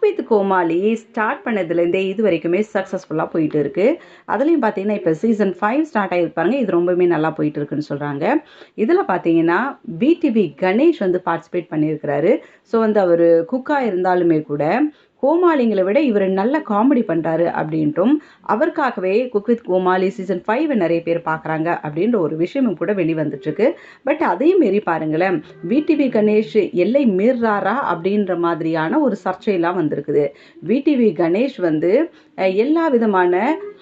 With Comali start பண்ணதுலேருந்தே இது வரைக்குமே சக்ஸஸ்ஃபுல்லாக போயிட்டு இருக்கு. அதுலேயும் பார்த்தீங்கன்னா இப்போ சீசன் 5 ஸ்டார்ட் ஆகிருப்பாருங்க. இது ரொம்பவுமே நல்லா போயிட்டு இருக்குன்னு சொல்கிறாங்க. இதில் பார்த்தீங்கன்னா விடிவி கணேஷ் வந்து பார்ட்டிசிபேட் பண்ணியிருக்கிறாரு. ஸோ வந்து அவர் குக்காக இருந்தாலுமே கூட கோமாளிங்களை விட இவர் நல்ல காமெடி பண்ணுறாரு அப்படின்ட்டும் அவருக்காகவே குக் வித் கோமாளி சீசன் 5 நிறைய பேர் பார்க்குறாங்க அப்படின்ற ஒரு விஷயமும் கூட வெளிவந்துட்டுருக்கு. பட் அதையும் மீறி பாருங்களேன், விடிவி கணேஷ் எல்லை மீறாரா அப்படின்ற மாதிரியான ஒரு சர்ச்சையெல்லாம் வந்திருக்குது. விடிவி கணேஷ் வந்து எல்லா விதமான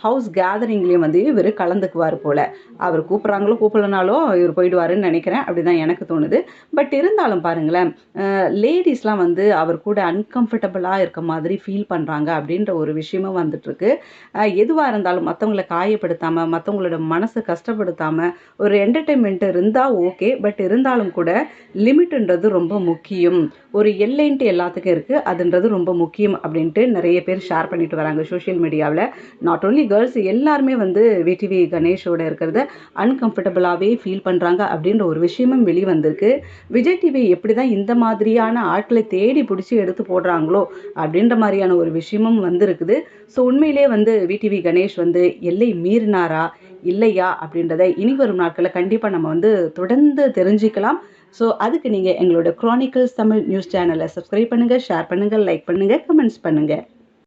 ஹவுஸ் கேதரிங்லேயும் வந்து இவர் கலந்துக்குவார் போல். அவர் கூப்பிட்றாங்களோ கூப்பிடலனாலும் இவர் போயிடுவாருன்னு நினைக்கிறேன். அப்படி தான் எனக்கு தோணுது. பட் இருந்தாலும் பாருங்களேன், லேடிஸ்லாம் வந்து அவர் கூட அன்கம்ஃபர்டபுளாக இருக்க மாதிரி ஃபீல் பண்ணுறாங்க அப்படின்ற ஒரு விஷயமும் வந்துட்டுருக்கு. எதுவாக இருந்தாலும் மற்றவங்களை காயப்படுத்தாமல், மற்றவங்களோட மனசை கஷ்டப்படுத்தாமல் ஒரு என்டர்டெயின்மெண்ட் இருந்தால் ஓகே. பட் இருந்தாலும் கூட லிமிட்ன்றது ரொம்ப முக்கியம். ஒரு எல்லைன்ட்டு எல்லாத்துக்கும் இருக்குது, அதுன்றது ரொம்ப முக்கியம் அப்படின்ட்டு நிறைய பேர் ஷேர் பண்ணிட்டு வராங்க சோஷியல் மீடியாவில். நாட் ஓன்லி கேர்ள்ஸ், எல்லாருமே வந்து விடிவி கணேஷோட இருக்கிறத அன்கம்ஃபர்டபுளாகவே ஃபீல் பண்ணுறாங்க அப்படின்ற ஒரு விஷயமும் வெளிவந்திருக்கு. விஜய் டிவி எப்படி தான் இந்த மாதிரியான ஆட்களை தேடி பிடிச்சி எடுத்து போடுறாங்களோ அப்படின்ற மாதிரியான ஒரு விஷயமும் வந்திருக்குது. ஸோ உண்மையிலே வந்து விடிவி கணேஷ் வந்து எல்லை மீறினாரா இல்லையா அப்படின்றத இனி வரும் நாட்களில் கண்டிப்பாக நம்ம வந்து தொடர்ந்து தெரிஞ்சுக்கலாம். ஸோ அதுக்கு நீங்கள் எங்களோட குரானிக்கல்ஸ் தமிழ் நியூஸ் சேனலை சப்ஸ்கிரைப் பண்ணுங்கள், ஷேர் பண்ணுங்கள், லைக் பண்ணுங்கள், கமெண்ட்ஸ் பண்ணுங்கள்.